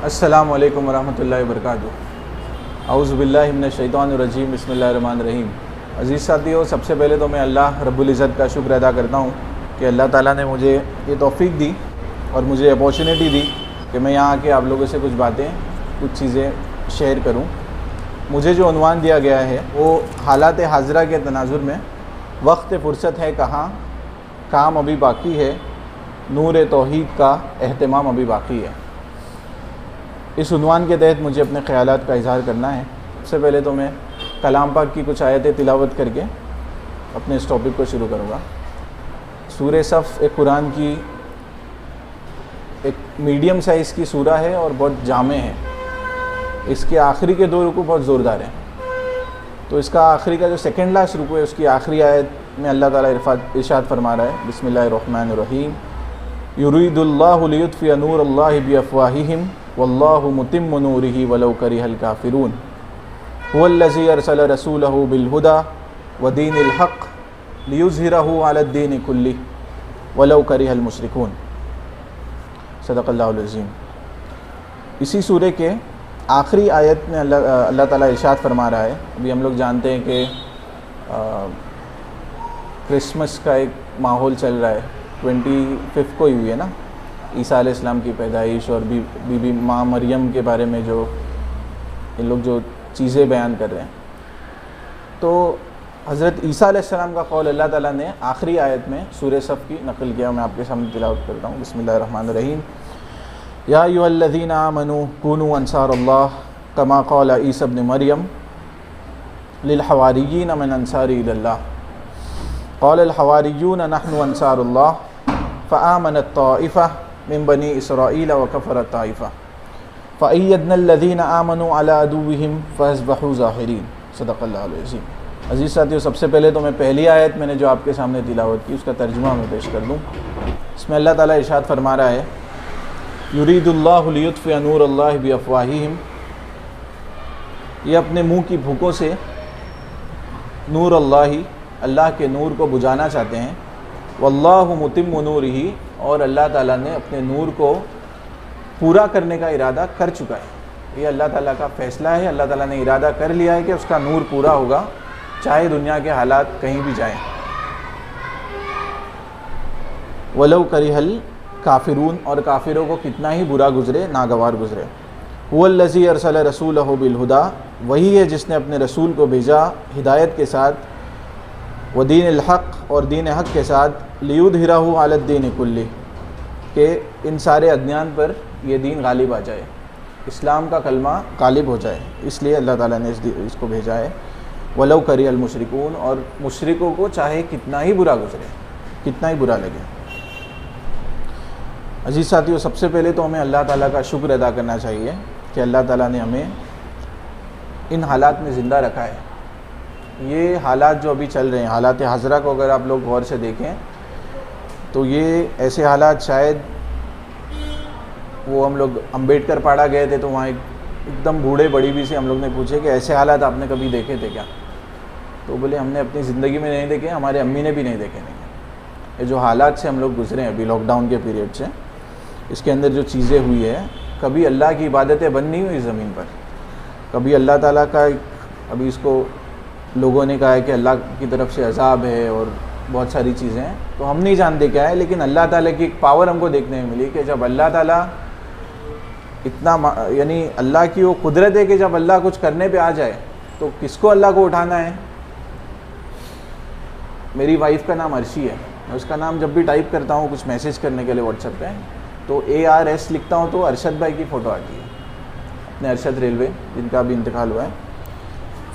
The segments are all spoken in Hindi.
अस्सलामु अलैकुम वरहमतुल्लाहि वबरकातुहू। औज़ु बिल्लाहि मिनश शैतानिर रजीम, बिस्मिल्लाहिर रहमानिर रहीम। अज़ीज़ साथियों, सबसे पहले तो मैं अल्लाह रब्बुल इज़्ज़त का शुक्र अदा करता हूँ कि अल्लाह ताला ने मुझे ये तौफ़ीक दी और मुझे अपॉर्चुनिटी दी कि मैं यहाँ आके आप लोगों से कुछ बातें, कुछ चीज़ें शेयर करूँ। मुझे जो उन्वान दिया गया है वो हालात हाज़िरा के तनाज़ुर में वक्त फ़ुर्सत है कहाँ, काम अभी बाकी है, नूर तौहीद का एहतमाम अभी बाकी है। इस उन्वान के तहत मुझे अपने ख़यालात का इज़हार करना है। सबसे पहले तो मैं कलाम पाक की कुछ आयतें तिलावत करके अपने इस टॉपिक को शुरू करूँगा। सूरह सफ़ एक कुरान की एक मीडियम साइज़ की सूरा है और बहुत जामे है। इसके आखिरी के 2 रुकू बहुत ज़ोरदार हैं। तो इसका आखिरी का जो सेकंड लास्ट रुकू है, उसकी आखिरी आयत में अल्लाह ताला इरशाद फरमा रहा है, बिस्मिल्लाहिर्रहमानिर्रहीम, युरीदुल्लाहु लियुत्फ़िअ नूरल्लाहि बिअफ़वाहिहिम वल्लाहु मुतिम्मु नूरिही वलौ करिहल काफ़िरून हुवल्लज़ी अरसल रसूलहु बिलहुदा व दीनिल हक़ लियुज़हिरहु अलद्दीनि कुल्लिहि वलौ करिहल मुशरिकून। सदक़ल्लाहुल अज़ीम। इसी सूरे के आखिरी आयत में अल्लाह ताला इरशाद फरमा रहा है। अभी हम लोग जानते हैं कि क्रिसमस का एक माहौल चल रहा है। 25 को ही हुई है ना, ईसा अलैहिस्सलाम की पैदाइश और बीबी माँ मरियम के बारे में जो इन लोग जो चीज़ें बयान कर रहे हैं। तो हज़रत ईसा अलैहिस्सलाम का कौल अल्लाह ताला ने आखिरी आयत में सूरह सफ़ की नकल किया। मैं आपके सामने तिलावत करता हूँ। बिस्मिल्लाहिर्रहमानिर्रहीम, या अय्युहल्लज़ीना आमनू कूनू अंसारल्लाह कमा क़ाला ईसा इब्न मरियम लिल हवारिय्यीन मन अंसारी इलल्लाह क़ालल हवारिय्यून नहनु अंसारुल्लाह फ़आमनत ताइफ़ा मिन बनी इसराईल व कफ़रत ताइफ़ा फ़अय्यदनल्लज़ीना आमनू अला अदुव्विहिम फ़अस्बहू ज़ाहिरीन। सदक़ल्लाहुल अज़ीम। अज़ीज़ साथियों, सबसे पहले तो मैं पहली आयत मैंने जो आपके सामने तिलावत की उसका तर्जुमा मैं पेश कर दूँ। इसमें अल्लाह ताला इरशाद फरमा रहा है, युरीदुल्लाहु लियुत्फ़िअ नूरल्लाहि बिअफ़वाहिहिम, ये अपने मुँह की भूखों से नूर अल्लाही, अल्लाह के नूर को बुझाना चाहते हैं। वल्लाहु मुतिम्मु नूरिही, और अल्लाह ताला ने अपने नूर को पूरा करने का इरादा कर चुका है। ये अल्लाह ताला का फ़ैसला है। अल्लाह ताला ने इरादा कर लिया है कि उसका नूर पूरा होगा, चाहे दुनिया के हालात कहीं भी जाएं। वलौ करिहल काफ़िरून, और काफिरों को कितना ही बुरा गुजरे, नागवार गुजरे। हुवल्लज़ी अरसल रसूलहु बिलहुदा, वही है जिसने अपने रसूल को भेजा हिदायत के साथ, व दीनिल हक़, और दीन हक़ के साथ, लियुज़हिरहु अलद्दीनि कुल्लिहि, कि इन सारे अदयान पर यह दीन गालिब आ जाए, इस्लाम का कलमा गालिब हो जाए। इसलिए अल्लाह ताला ने इसको भेजा है। वलौ करिहल मुशरिकून, और मुशरिकों को चाहे कितना ही बुरा गुजरे, कितना ही बुरा लगे। अजीज़ साथियों, सबसे पहले तो हमें अल्लाह ताला का शुक्र अदा करना चाहिए कि अल्लाह ताला ने हमें इन हालात में ज़िंदा रखा है। ये हालात जो अभी चल रहे हैं, हालात हाज़िरा को अगर आप लोग गौर से देखें तो ये ऐसे हालात, शायद वो हम लोग अम्बेडकर पाड़ा गए थे तो वहाँ एकदम बूढ़े बड़ी भी से हम लोग ने पूछे कि ऐसे हालात आपने कभी देखे थे क्या? तो बोले हमने अपनी ज़िंदगी में नहीं देखे, हमारे अम्मी ने भी नहीं देखे। नहीं, ये जो हालात से हम लोग गुजरे हैं अभी लॉकडाउन के पीरियड से, इसके अंदर जो चीज़ें हुई है, कभी अल्लाह की इबादतें बंद नहीं हुई ज़मीन पर। कभी अल्लाह ताला का, अभी इसको लोगों ने कहा है कि अल्लाह की तरफ से अज़ाब है और बहुत सारी चीज़ें हैं, तो हम नहीं जानते क्या है, लेकिन अल्लाह ताला की एक पावर हमको देखने में मिली कि जब अल्लाह ताला इतना, यानी अल्लाह की वो कुदरत है कि जब अल्लाह कुछ करने पे आ जाए तो किसको अल्लाह को उठाना है। मेरी वाइफ का नाम अर्शी है, मैं उसका नाम जब भी टाइप करता हूँ कुछ मैसेज करने के लिए व्हाट्सएप पे, तो ARS लिखता हूँ तो अरशद भाई की फ़ोटो आती है, अपने अरशद रेलवे जिनका अभी इंतकाल हुआ है।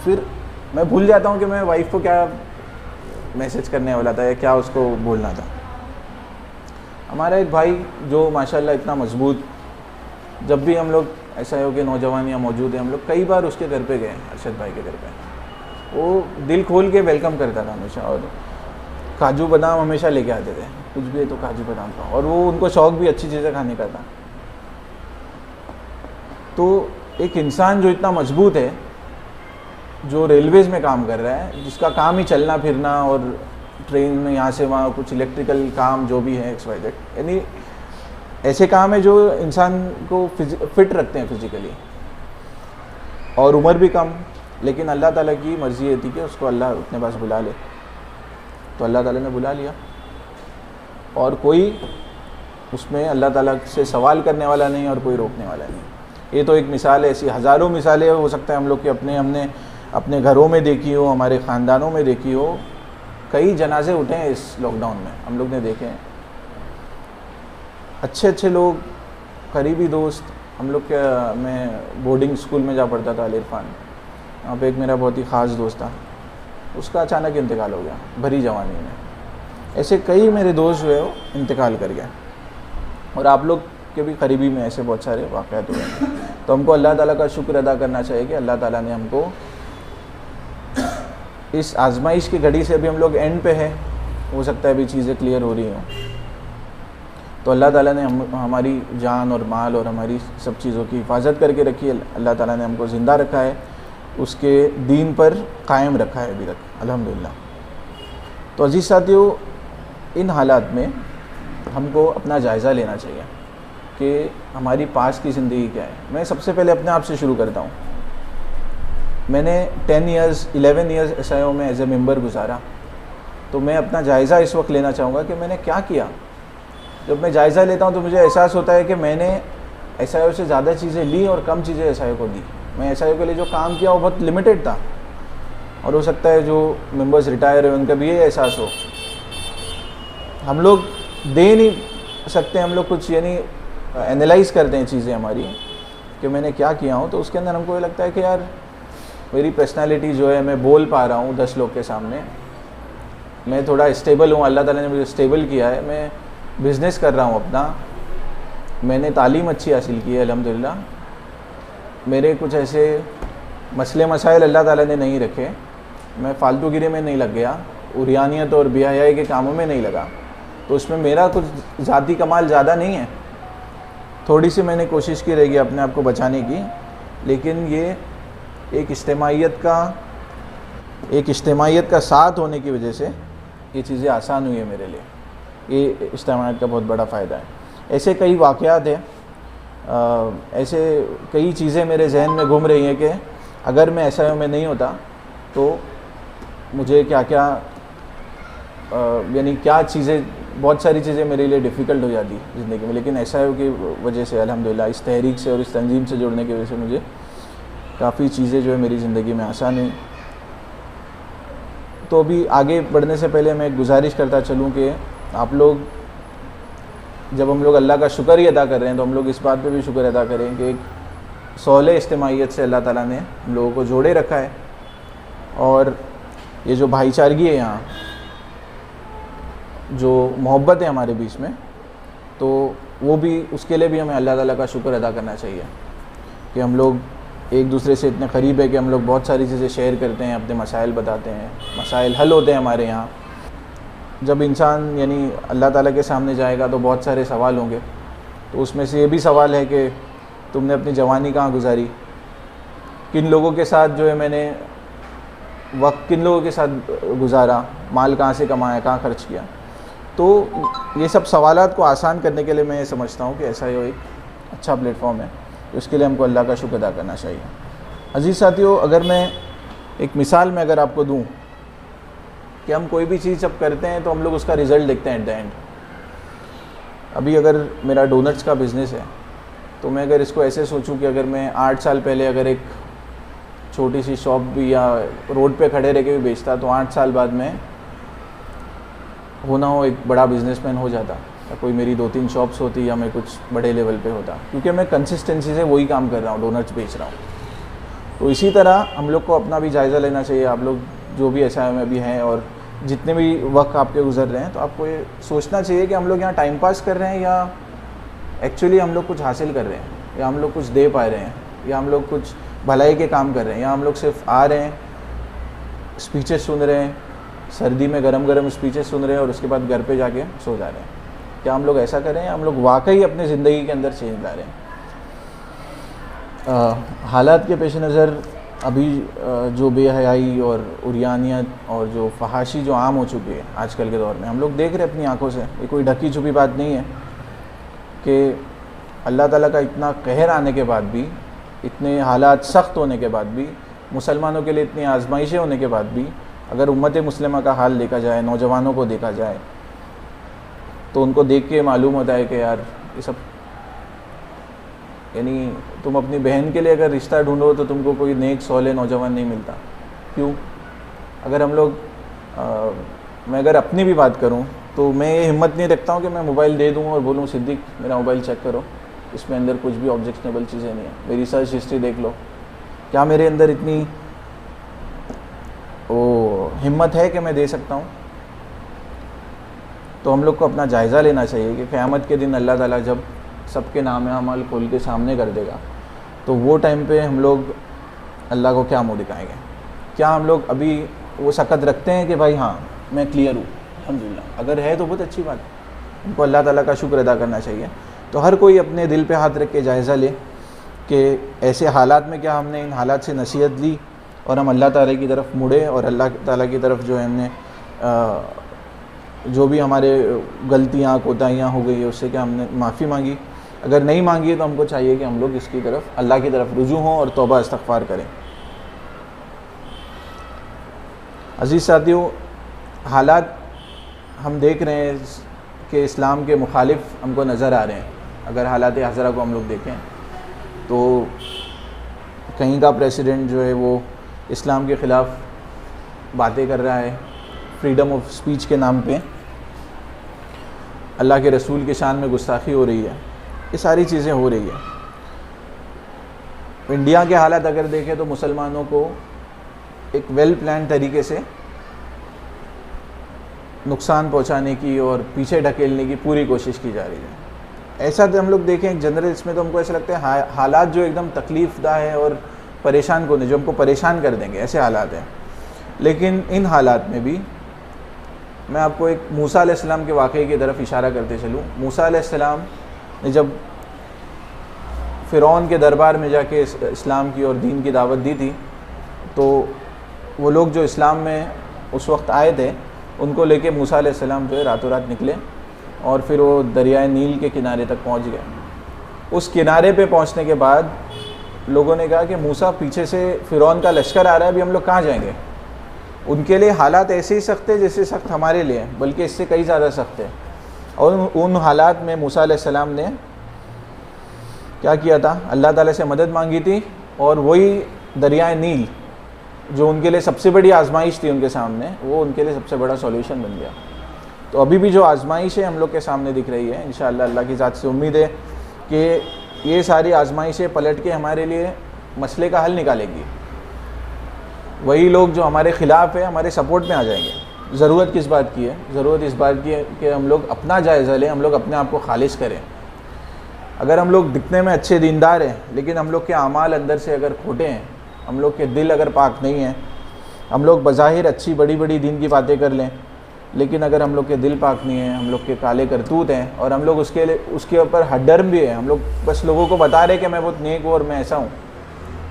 फिर मैं भूल जाता हूँ कि मैं वाइफ को क्या मैसेज करने वाला था या क्या उसको बोलना था। हमारा एक भाई जो माशाल्लाह इतना मजबूत, जब भी हम लोग ऐसा हो कि नौजवान या मौजूद है, हम लोग कई बार उसके घर पे गए, अरशद भाई के घर पे। वो दिल खोल के वेलकम करता था हमेशा, और काजू बादाम हमेशा लेके आते थे, कुछ भी है तो काजू बादाम का, और वो उनको शौक़ भी अच्छी चीज़ें खाने का था। तो एक इंसान जो इतना मजबूत है, जो रेलवेज़ में काम कर रहा है, जिसका काम ही चलना फिरना और ट्रेन में यहाँ से वहाँ कुछ इलेक्ट्रिकल काम जो भी है XYZ, यानी ऐसे काम है जो इंसान को फिट रखते हैं फिज़िकली, और उम्र भी कम, लेकिन अल्लाह ताला की मर्ज़ी ये थी कि उसको अल्लाह अपने पास बुला ले, तो अल्लाह ताला ने बुला लिया। और कोई उसमें अल्लाह ताला से सवाल करने वाला नहीं और कोई रोकने वाला नहीं। ये तो एक मिसाल है, ऐसी हज़ारों मिसालें हो सकता है हम लोग के हमने अपने घरों में देखी हो, हमारे ख़ानदानों में देखी हो। कई जनाजे उठे हैं इस लॉकडाउन में, हम लोग ने देखे हैं। अच्छे अच्छे लोग, करीबी दोस्त, हम लोग के मैं बोर्डिंग स्कूल में जा पढ़ता था, अल-इरफान, वहाँ पे एक मेरा बहुत ही ख़ास दोस्त था, उसका अचानक इंतकाल हो गया भरी जवानी में। ऐसे कई मेरे दोस्त जो है वो इंतकाल कर गए, और आप लोग के भी करीबी में ऐसे बहुत सारे वाक़यात हुए हैं। तो हमको अल्लाह ताला का शुक्र अदा करना चाहिए कि अल्लाह ताला ने हमको इस आजमाइश की घड़ी से, अभी हम लोग एंड पे है, हो सकता है अभी चीज़ें क्लियर हो रही हों, तो अल्लाह ताला ने हमारी जान और माल और हमारी सब चीज़ों की हिफाजत करके रखी है। अल्लाह ताला ने हमको ज़िंदा रखा है, उसके दीन पर कायम रखा है अभी तक, अल्हम्दुलिल्लाह। तो अजीज़ साथियों, इन हालात में हमको अपना जायज़ा लेना चाहिए कि हमारी पास की ज़िंदगी क्या है। मैं सबसे पहले अपने आप से शुरू करता हूँ। मैंने 10 ईयर्स 11 ईयर्स एसआईओ में एज ए मेंबर गुजारा, तो मैं अपना जायज़ा इस वक्त लेना चाहूँगा कि मैंने क्या किया। जब मैं जायज़ा लेता हूँ तो मुझे एहसास होता है कि मैंने एसआईओ से ज़्यादा चीज़ें ली और कम चीज़ें एसआईओ को दी। मैं एसआईओ के लिए जो काम किया वो बहुत लिमिटेड था, और हो सकता है जो मेंबर्स रिटायर हैं उनका भी ये एहसास हो। हम लोग दे नहीं सकते, हम लोग कुछ यानी एनालाइज़ करते हैं चीज़ें हमारी कि मैंने क्या किया हूँ, तो उसके अंदर हमको ये लगता है कि यार मेरी पर्सनालिटी जो है, मैं बोल पा रहा हूँ 10 लोग के सामने, मैं थोड़ा स्टेबल हूँ, अल्लाह ताला ने मुझे स्टेबल किया है, मैं बिज़नेस कर रहा हूँ अपना, मैंने तालीम अच्छी हासिल की है अल्हम्दुलिल्लाह, मेरे कुछ ऐसे मसले मसाइल अल्लाह ताला ने नहीं रखे, मैं फालतूगिरी में नहीं लग गया, उरियानियत और बेहयाई के कामों में नहीं लगा, तो उसमें मेरा कुछ ज़ाती कमाल ज़्यादा नहीं है, थोड़ी सी मैंने कोशिश की रहेगी अपने आप को बचाने की, लेकिन ये एक इज्तिमाइयत का साथ होने की वजह से ये चीज़ें आसान हुई है मेरे लिए। ये इज्तिमाइयत का बहुत बड़ा फ़ायदा है। ऐसे कई वाक़यात हैं, ऐसे कई चीज़ें मेरे जहन में घूम रही हैं कि अगर मैं एसआईओ में नहीं होता तो मुझे क्या क्या यानी क्या चीज़ें, बहुत सारी चीज़ें मेरे लिए डिफ़िकल्ट हो जाती ज़िंदगी में, लेकिन एसआईओ की वजह से अल्हम्दुलिल्लाह, इस तहरीक से और इस तंजीम से जुड़ने की वजह से मुझे काफ़ी चीज़ें जो है मेरी ज़िंदगी में आसान हुई। तो अभी आगे बढ़ने से पहले मैं गुजारिश करता चलूँ कि आप लोग, जब हम लोग अल्लाह का शुक्र ही अदा कर रहे हैं, तो हम लोग इस बात पे भी शुक्र अदा करें कि एक सोलह इज्तिमाइयत से अल्लाह ताला ने हम लोगों को जोड़े रखा है, और ये जो भाईचारगी है यहाँ, जो मोहब्बत है हमारे बीच में, तो वो भी, उसके लिए भी हमें अल्लाह ताला का शुक्र अदा करना चाहिए कि हम लोग एक दूसरे से इतने क़रीब है कि हम लोग बहुत सारी चीज़ें शेयर करते हैं, अपने मसाइल बताते हैं, मसाइल हल होते हैं हमारे यहाँ। जब इंसान यानी अल्लाह ताला के सामने जाएगा तो बहुत सारे सवाल होंगे, तो उसमें से ये भी सवाल है कि तुमने अपनी जवानी कहाँ गुजारी, किन लोगों के साथ जो है मैंने वक्त, किन लोगों के साथ गुजारा, माल कहाँ से कमाया, कहाँ खर्च किया। तो ये सब सवालात को आसान करने के लिए मैं ये समझता हूँ कि एसआईओ एक अच्छा प्लेटफॉर्म है, उसके लिए हमको अल्लाह का शुक्र अदा करना चाहिए। अजीज़ साथियों, अगर मैं एक मिसाल में अगर आपको दूँ कि हम कोई भी चीज़ जब करते हैं तो हम लोग उसका रिज़ल्ट देखते हैं एट द एंड। अभी अगर मेरा डोनट्स का बिज़नेस है, तो मैं अगर इसको ऐसे सोचूं कि अगर मैं 8 साल पहले अगर एक छोटी सी शॉप भी या रोड पे खड़े रह के भी बेचता, तो 8 साल बाद में होना हो एक बड़ा बिज़नेसमैन हो जाता, या कोई मेरी 2-3 शॉप्स होती, या मैं कुछ बड़े लेवल पे होता, क्योंकि मैं कंसिस्टेंसी से वही काम कर रहा हूँ, डोनट्स बेच रहा हूँ। तो इसी तरह हम लोग को अपना भी जायज़ा लेना चाहिए। आप लोग जो भी एसआईओ में भी हैं और जितने भी वक्त आपके गुजर रहे हैं, तो आपको ये सोचना चाहिए कि हम लोग यहाँ टाइम पास कर रहे हैं या एक्चुअली हम लोग कुछ हासिल कर रहे हैं, या हम लोग कुछ दे पा रहे हैं, या हम लोग कुछ भलाई के काम कर रहे हैं, या हम लोग सिर्फ आ रहे हैं, स्पीचेस सुन रहे हैं, सर्दी में गरम गरम स्पीचेस सुन रहे हैं और उसके बाद घर पे जाके सो जा रहे हैं। क्या हम लोग ऐसा कर रहे हैं, हम लोग वाकई अपनी ज़िंदगी के अंदर चेंज ला रहे हैं? हालात के पेश नज़र अभी जो बेहयाई और उरियानियत और जो फहाशी जो आम हो चुकी है आजकल के दौर में, हम लोग देख रहे हैं अपनी आंखों से, ये कोई ढकी छुपी बात नहीं है। कि अल्लाह ताला का इतना कहर आने के बाद भी, इतने हालात सख्त होने के बाद भी, मुसलमानों के लिए इतनी आजमाइशें होने के बाद भी, अगर उम्मत मुस्लिमा का हाल देखा जाए, नौजवानों को देखा जाए, तो उनको देख के मालूम होता है कि यार ये सब, यानी तुम अपनी बहन के लिए अगर रिश्ता ढूंढो तो तुमको कोई नेक सौले नौजवान नहीं मिलता। क्यों? अगर हम लोग मैं अगर अपनी भी बात करूं तो मैं ये हिम्मत नहीं रखता हूं कि मैं मोबाइल दे दूं और बोलूं सिद्दीक मेरा मोबाइल चेक करो, इसमें अंदर कुछ भी ऑब्जेक्शनेबल चीज़ें नहीं है, मेरी सर्च हिस्ट्री देख लो। क्या मेरे अंदर इतनी वो हिम्मत है कि मैं दे सकता हूं? तो हम लोग को अपना जायज़ा लेना चाहिए कि क़यामत के दिन अल्लाह ताला जब सबके नाम अमाल खोल के सामने कर देगा, तो वो टाइम पे हम लोग अल्लाह को क्या मुँह दिखाएंगे? क्या हम लोग अभी वो सकत रखते हैं कि भाई हाँ मैं क्लियर हूँ अल्हम्दुलिल्लाह? अगर है तो बहुत अच्छी बात है, उनको अल्लाह ताला का शुक्र अदा करना चाहिए। तो हर कोई अपने दिल पे हाथ रख के जायज़ा ले कि ऐसे हालात में क्या हमने इन हालात से नसीहत ली और हम अल्लाह ताला की तरफ मुड़े और अल्लाह ताला की तरफ जो है हमने जो भी हमारे गलतियाँ कोताहियाँ हो गई है उससे क्या हमने माफ़ी मांगी? अगर नहीं मांगी तो हमको चाहिए कि हम लोग इसकी तरफ, अल्लाह की तरफ रुजू हों और तौबा इस्तग़फ़ार करें। अज़ीज़ साथियों, हालात हम देख रहे हैं कि इस्लाम के मुखालिफ हमको नज़र आ रहे हैं। अगर हालात हज़रा को हम लोग देखें तो कहीं का प्रेसिडेंट जो है वो इस्लाम के ख़िलाफ़ बातें कर रहा है, फ्रीडम ऑफ स्पीच के नाम पे अल्लाह के रसूल के शान में गुस्ताखी हो रही है, ये सारी चीज़ें हो रही है। इंडिया के हालात अगर देखें तो मुसलमानों को एक वेल प्लान तरीके से नुकसान पहुंचाने की और पीछे ढकेलने की पूरी कोशिश की जा रही है। ऐसा तो हम लोग देखें एक जनरल, इसमें तो हमको ऐसा लगता है हालात जो एकदम तकलीफ़दा है और परेशान को नहीं, जो हमको परेशान कर देंगे, ऐसे हालात हैं। लेकिन इन हालात में भी मैं आपको एक मूसा अलैहिस्सलाम के वाक़े की तरफ इशारा करते चलूँ। मूसा अलैहिस्सलाम ने जब फ़िरौन के दरबार में जाके इस्लाम की और दीन की दावत दी थी, तो वो लोग जो इस्लाम में उस वक्त आए थे उनको लेके मूसा अलैहिस्सलाम जो है रातों रात निकले और फिर वो दरियाए नील के किनारे तक पहुंच गए। उस किनारे पे पहुंचने के बाद लोगों ने कहा कि मूसा पीछे से फ़िरौन का लश्कर आ रहा है, अभी हम लोग कहाँ जाएंगे? उनके लिए हालात ऐसे ही सख्त है जैसे सख्त हमारे लिए, बल्कि इससे कई ज़्यादा सख्त है। और उन हालात में मूसा अलैहिस्सलाम ने क्या किया था? अल्लाह ताला से मदद मांगी थी और वही दरियाए नील जो उनके लिए सबसे बड़ी आजमाइश थी उनके सामने, वो उनके लिए सबसे बड़ा सॉल्यूशन बन गया। तो अभी भी जो आजमाइश है हम लोग के सामने दिख रही है, इंशाअल्लाह अल्लाह की ज़ात से उम्मीद है कि ये सारी आजमाइशें पलट के हमारे लिए मसले का हल निकालेगी। वही लोग जो हमारे ख़िलाफ़ है हमारे सपोर्ट में आ जाएंगे। ज़रूरत किस बात की है? ज़रूरत इस बात की है कि हम लोग अपना जायज़ा लें, हम लोग अपने आप को खालिश करें। अगर हम लोग दिखने में अच्छे दीनदार हैं लेकिन हम लोग के अमाल अंदर से अगर खोटे हैं, हम लोग के दिल अगर पाक नहीं है, हम लोग बज़ाहिर अच्छी बड़ी बड़ी दीन की बातें कर लें, लेकिन अगर हम लोग के दिल पाक नहीं है, हम लोग के काले करतूत हैं और हम लोग उसके ऊपर हड्डर्म भी है, हम लोग बस लोगों को बता रहे कि मैं बहुत नेक हूँ और मैं ऐसा हूँ,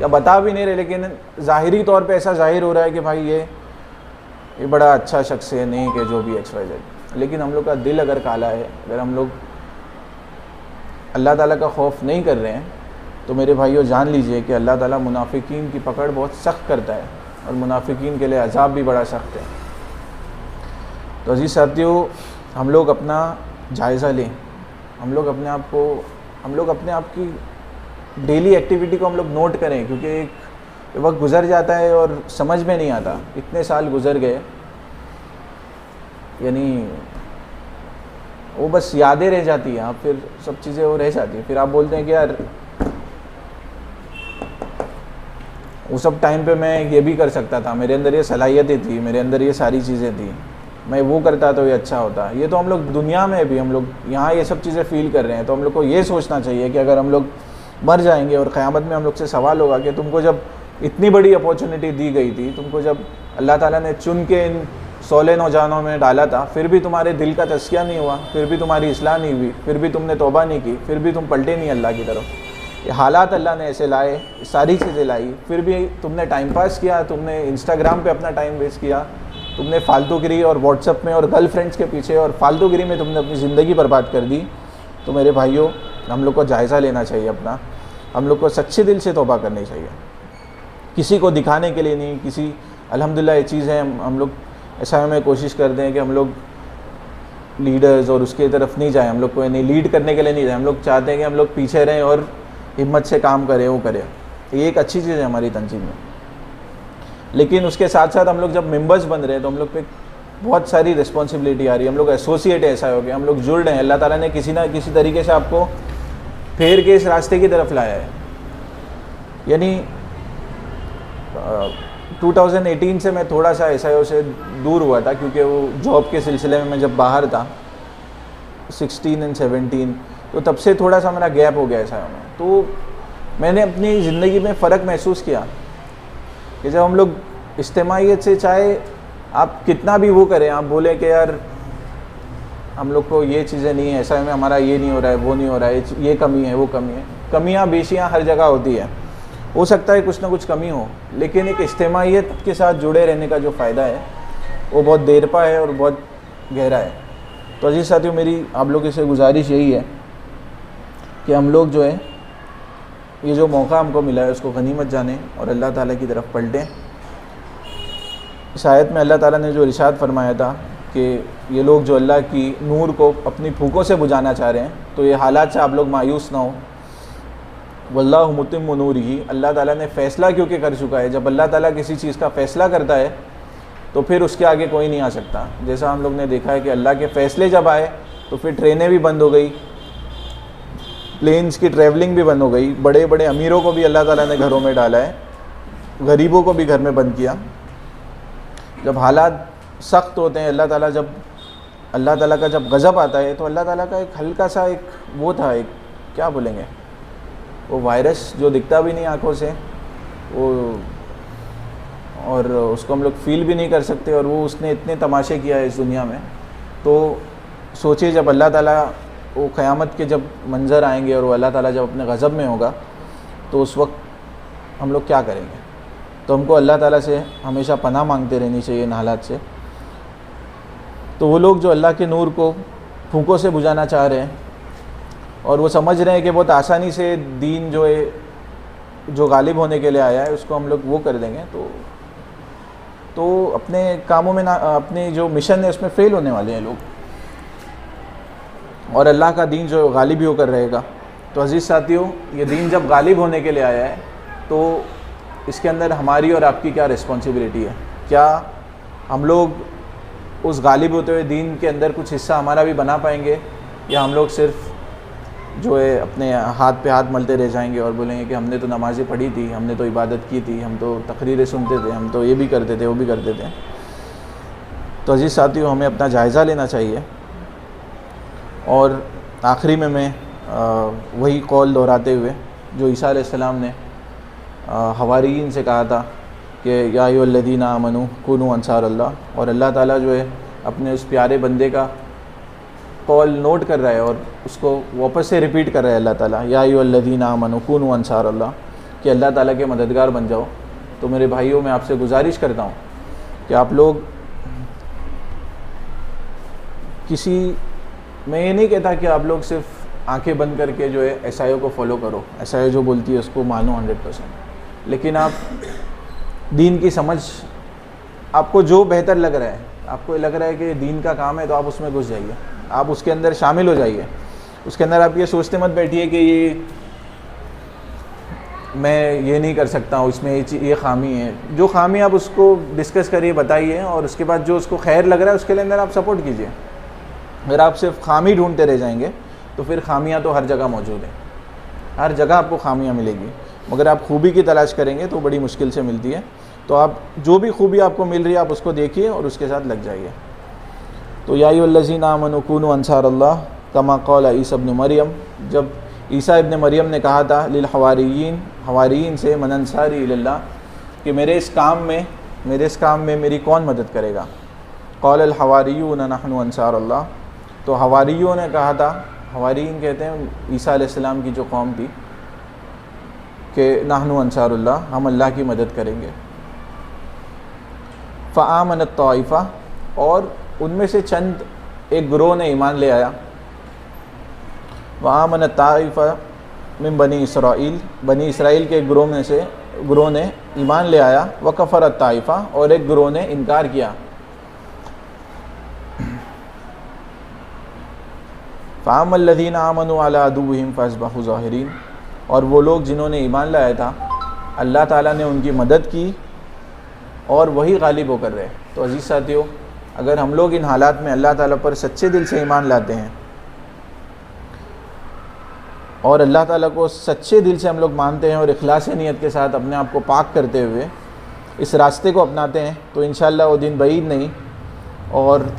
या बता भी नहीं रहे लेकिन ज़ाहिरी तौर पे ऐसा ज़ाहिर हो रहा है कि भाई ये बड़ा अच्छा शख्स है, नेक है, जो भी XYZ। लेकिन हम लोग का दिल अगर काला है, अगर हम लोग अल्लाह ताला का खौफ नहीं कर रहे हैं, तो मेरे भाइयों जान लीजिए कि अल्लाह ताला मुनाफिकीन की पकड़ बहुत सख्त करता है और मुनाफिकीन के लिए अज़ाब भी बड़ा सख्त है। तो अजीज़ साथियों, हम लोग अपना जायज़ा लें, हम लोग अपने आप की डेली एक्टिविटी को हम लोग नोट करें, क्योंकि एक वक्त गुज़र जाता है और समझ में नहीं आता। इतने साल गुज़र गए, यानी वो बस यादें रह जाती हैं, आप फिर सब चीज़ें वो रह जाती हैं। फिर आप बोलते हैं कि यार उस सब टाइम पे मैं ये भी कर सकता था, मेरे अंदर ये सलाहियतें थी, मेरे अंदर ये सारी चीज़ें थी, मैं वो करता तो ये अच्छा होता। ये तो हम लोग दुनिया में भी, हम लोग यहाँ ये सब चीज़ें फ़ील कर रहे हैं। तो हम लोग को ये सोचना चाहिए कि अगर हम लोग मर जाएंगे और क़यामत में हम लोग से सवाल होगा कि तुमको जब इतनी बड़ी अपॉर्चुनिटी दी गई थी, तुमको जब अल्लाह ताला ने चुन के इन 16 नौजवानों में डाला था, फिर भी तुम्हारे दिल का तज़किया नहीं हुआ, फिर भी तुम्हारी इस्लाह नहीं हुई, फिर भी तुमने तौबा नहीं की, फिर भी तुम पलटे नहीं अल्लाह की तरफ। ये हालात अल्लाह ने ऐसे लाए, सारी चीज़ें लाई, फिर भी तुमने टाइम पास किया, तुमने इंस्टाग्राम पे अपना टाइम वेस्ट किया, तुमने फालतूगिरी और व्हाट्सएप में और गर्लफ्रेंड्स के पीछे और फालतूगिरी में तुमने अपनी ज़िंदगी बर्बाद कर दी। तो मेरे भाइयों, हम लोग को जायज़ा लेना चाहिए अपना, हम लोग को सच्चे दिल से तौबा करनी चाहिए, किसी को दिखाने के लिए नहीं। किसी अल्हम्दुलिल्लाह ये चीज़ है, हम लोग ऐसा में कोशिश करते हैं कि हम लोग लीडर्स और उसके तरफ नहीं जाएं, हम लोग को नहीं लीड करने के लिए नहीं जाए, हम लोग चाहते हैं कि हम लोग पीछे रहें और हिम्मत से काम करें, वो करें। ये एक अच्छी चीज़ है हमारी तंजीम में। लेकिन उसके साथ साथ हम लोग जब मेंबर्स बन रहे हैं तो हम लोग पे बहुत सारी रिस्पॉन्सिबिलिटी आ रही है। हम लोग एसोसिएट ऐसा हो गया, हम लोग जुड़ रहे हैं। अल्लाह ताला ने किसी ना किसी तरीके से आपको फेर के इस रास्ते की तरफ लाया है। यानी 2018 से मैं थोड़ा सा एसआईओ से दूर हुआ था, क्योंकि वो जॉब के सिलसिले में मैं जब बाहर था 16 और 17, तो तब से थोड़ा सा मेरा गैप हो गया एसआईओ में। तो मैंने अपनी ज़िंदगी में फ़र्क महसूस किया कि जब हम लोग इज्तिमाइयत से, चाहे आप कितना भी वो करें, आप बोले कि यार हम लोग को ये चीज़ें नहीं है, एसआईओ में हमारा ये नहीं हो रहा है, वो नहीं हो रहा है, ये कमी है, वो कमी है। कमियाँ बेशियाँ हर जगह होती है, हो सकता है कुछ ना कुछ कमी हो, लेकिन एक इज्तिमाइयत के साथ जुड़े रहने का जो फ़ायदा है वो बहुत देरपा है और बहुत गहरा है। तो अजीज़ साथियों, मेरी आप लोगों से गुजारिश यही है कि हम लोग जो है, ये जो मौका हमको मिला है उसको गनीमत जाने और अल्लाह ताला की तरफ पलटें। इस आयत में अल्लाह ताला ने जो इरशाद फरमाया था कि ये लोग जो अल्लाह की नूर को अपनी फूकों से बुझाना चाह रहे हैं, तो ये हालात से आप लोग मायूस ना हो। वल्लाहु मुतिम्मु नूरिही, अल्लाह ताला ने फ़ैसला क्योंकि कर चुका है। जब अल्लाह ताला किसी चीज़ का फ़ैसला करता है तो फिर उसके आगे कोई नहीं आ सकता। जैसा हम लोग ने देखा है कि अल्लाह के फ़ैसले जब आए तो फिर ट्रेनें भी बंद हो गई, प्लेन्स की ट्रैवलिंग भी बंद हो गई, बड़े बड़े अमीरों को भी अल्लाह ताला ने घरों में डाला है, गरीबों को भी घर में बंद किया। जब हालात सख्त होते हैं, अल्लाह ताला का जब गज़ब आता है, तो अल्लाह ताला का एक हल्का सा एक वो था, एक क्या बोलेंगे, वो वायरस जो दिखता भी नहीं आँखों से, वो, और उसको हम लोग फ़ील भी नहीं कर सकते, और वो उसने इतने तमाशे किया है इस दुनिया में। तो सोचिए जब अल्लाह ताला वो क़यामत के जब मंज़र आएंगे और वो अल्लाह ताला जब अपने गज़ब में होगा, तो उस वक्त हम लोग क्या करेंगे। तो हमको अल्लाह ताला से हमेशा पनाह मांगते रहनी चाहिए इन हालात से। तो वो लोग जो अल्लाह के नूर को फूंकों से बुझाना चाह रहे हैं और वो समझ रहे हैं कि बहुत आसानी से दीन जो है, जो गालिब होने के लिए आया है, उसको हम लोग वो कर देंगे, तो अपने कामों में ना, अपने जो मिशन है उसमें फ़ेल होने वाले हैं लोग, और अल्लाह का दीन जो गालिब ही होकर रहेगा। तो अज़ीज़ साथियों, ये दीन जब गालिब होने के लिए आया है तो इसके अंदर हमारी और आपकी क्या रिस्पॉन्सिबिलिटी है। क्या हम लोग उस गालिब होते हुए दीन के अंदर कुछ हिस्सा हमारा भी बना पाएंगे, या हम लोग सिर्फ जो है अपने हाथ पे हाथ मलते रह जाएंगे और बोलेंगे कि हमने तो नमाज़ें पढ़ी थी, हमने तो इबादत की थी, हम तो तकरीरें सुनते थे, हम तो ये भी करते थे, वो भी करते थे। तो अजीज़ साथियों, हमें अपना जायज़ा लेना चाहिए। और आखिरी में मैं वही कौल दोहराते हुए जो ईसा अलैहिस्सलाम ने हवारियीन से कहा था कि या अय्युहल्लज़ीना आमनू कुनू अंसार अल्लाह, और अल्लाह ताला जो है अपने उस प्यारे बंदे का कॉल नोट कर रहा है और उसको वापस से रिपीट कर रहा है अल्लाह ताला, या अय्युहल्लज़ीना आमनू कुनू अंसार अल्लाह, कि अल्लाह ताला के मददगार बन जाओ। तो मेरे भाइयों, मैं आपसे गुजारिश करता हूँ कि आप लोग मैं ये नहीं कहता कि आप लोग सिर्फ आंखें बंद करके जो है एसआईओ को फॉलो करो, एसआईओ जो बोलती है उसको मानो 100%, लेकिन आप दीन की समझ, आपको जो बेहतर लग रहा है, आपको लग रहा है कि दीन का काम है, तो आप उसमें घुस जाइए, आप उसके अंदर शामिल हो जाइए। उसके अंदर आप ये सोचते मत बैठिए कि मैं ये नहीं कर सकता हूँ, इसमें ये खामी है। जो खामी आप उसको डिस्कस करिए, बताइए, और उसके बाद जो उसको खैर लग रहा है उसके अंदर आप सपोर्ट कीजिए। अगर आप सिर्फ खामी ढूंढते रह जाएंगे तो फिर खामियां तो हर जगह मौजूद हैं, हर जगह आपको खामियां मिलेगी, मगर आप खूबी की तलाश करेंगे तो बड़ी मुश्किल से मिलती है। तो आप जो भी खूबी आपको मिल रही है आप उसको देखिए और उसके साथ लग जाइए। तो या अय्युहल्लज़ीना आमनू कुनू अंसार अल्लाह कमा क़ाला ईसा इब्न मरियम, जब ईसा इब्न मरियम ने कहा था लिल हवारियीन, हवारियीन से, मन अंसारी इलल्लाह, कि मेरे इस काम में मेरी कौन मदद करेगा। क़ालल हवारियून नहनु अंसार अल्लाह, तो हवारियों ने कहा था, हवारियीन कहते हैं ईसा अलैहिस्सलाम की जो कौम थी, कि नहनु अंसारुल्लाह, हम अल्लाह की मदद करेंगे। फ़आमनत ताइफ़ा, और उनमें से चंद एक ग्रोह ने ईमान ले आया। वआमन ताइफ़ा मिन बनी इसराइल के ग्रोह ने ईमान ले आया, व कफ़रत ताइफ़ा, और एक ग्रोह ने इनकार किया। फ़अम्मल्लज़ीना आमनू अला अदुव्विहिम फ़अस्बहू ज़ाहिरीन, और वो लोग जिन्होंने ईमान लाया था अल्लाह ताला ने उनकी मदद की और वही गालिब होकर रहे। तो अज़ीज़ साथियों, अगर हम लोग इन हालात में अल्लाह ताला पर सच्चे दिल से ईमान लाते हैं और अल्लाह ताला को सच्चे दिल से हम लोग मानते हैं और इखलास नियत के साथ अपने आप को पाक करते हुए इस रास्ते को अपनाते हैं, तो इंशाअल्लाह वो दिन बईद नहीं, और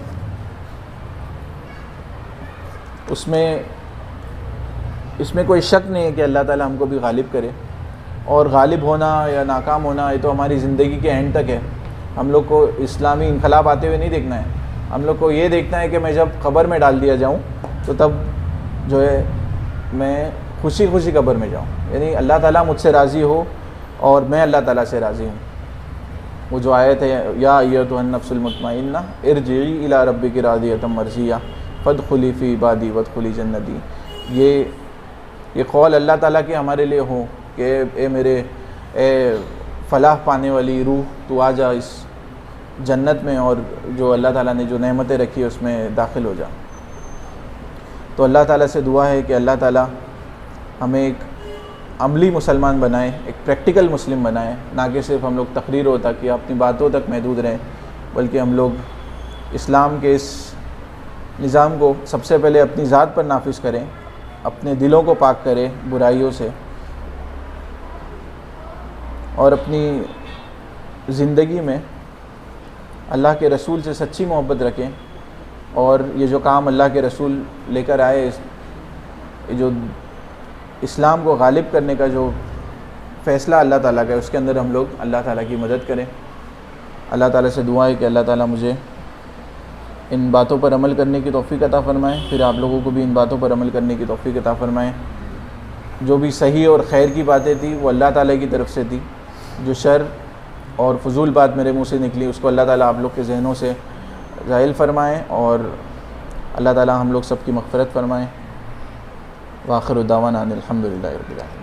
इसमें कोई शक नहीं है कि अल्लाह ताला हमको भी गालिब करे। और गालिब होना या नाकाम होना ये तो हमारी ज़िंदगी के एंड तक है। हम लोग को इस्लामी इनकलाब आते हुए नहीं देखना है, हम लोग को ये देखना है कि मैं जब क़ब्र में डाल दिया जाऊँ तो तब जो है मैं खुशी खुशी कब्र में जाऊँ, यानी अल्लाह ताला मुझसे राज़ी हो और मैं अल्लाह ताला से राज़ी हूँ। वो जो आयत है, या अय्युहन नफ्सुल मुतमइन्ना इरजिई इला रब्बिकी राज़ियतम मर्ज़िया फ़दख़ुली फ़ी इबादी वदख़ुली जन्नती, ये कौल अल्लाह ताला के हमारे लिए हो कि ए मेरे फ़लाह पाने वाली रूह, तू आ जा इस जन्नत में और जो अल्लाह ताला ने जो नेमतें रखी है उसमें दाखिल हो जा। तो अल्लाह ताला से दुआ है कि अल्लाह ताला हमें एक अमली मुसलमान बनाए, एक प्रैक्टिकल मुस्लिम बनाए, ना कि सिर्फ हम लोग तकरीर हो तक या अपनी बातों तक महदूद रहें, बल्कि हम लोग इस्लाम के इस निज़ाम को सबसे पहले अपनी ज़ात पर नाफिज़ करें, अपने दिलों को पाक करें बुराइयों से, और अपनी ज़िंदगी में अल्लाह के रसूल से सच्ची मोहब्बत रखें। और ये जो काम अल्लाह के रसूल लेकर आए, जो इस्लाम को गालिब करने का जो फ़ैसला अल्लाह ताला का है, उसके अंदर हम लोग अल्लाह ताला की मदद करें। अल्लाह ताला से दुआ है कि अल्लाह ताला मुझे इन बातों पर अमल करने की तौफ़ीक़ अता फ़रमाएँ, फिर आप लोगों को भी इन बातों पर अमल करने की तौफ़ीक़ अता फ़रमाएँ। जो भी सही और खैर की बातें थी वो अल्लाह ताला की तरफ से थी, जो शर और फजूल बात मेरे मुँह से निकली उसको अल्लाह ताला आप लोग के जहनों से ज़ाहिल फ़रमाएँ, और अल्लाह ताला हम लोग सब की मग़फ़िरत फ़रमाएँ। व आखिर दावाना अनिल हम्दुलिल्लाहि रब्बिल आलमीन।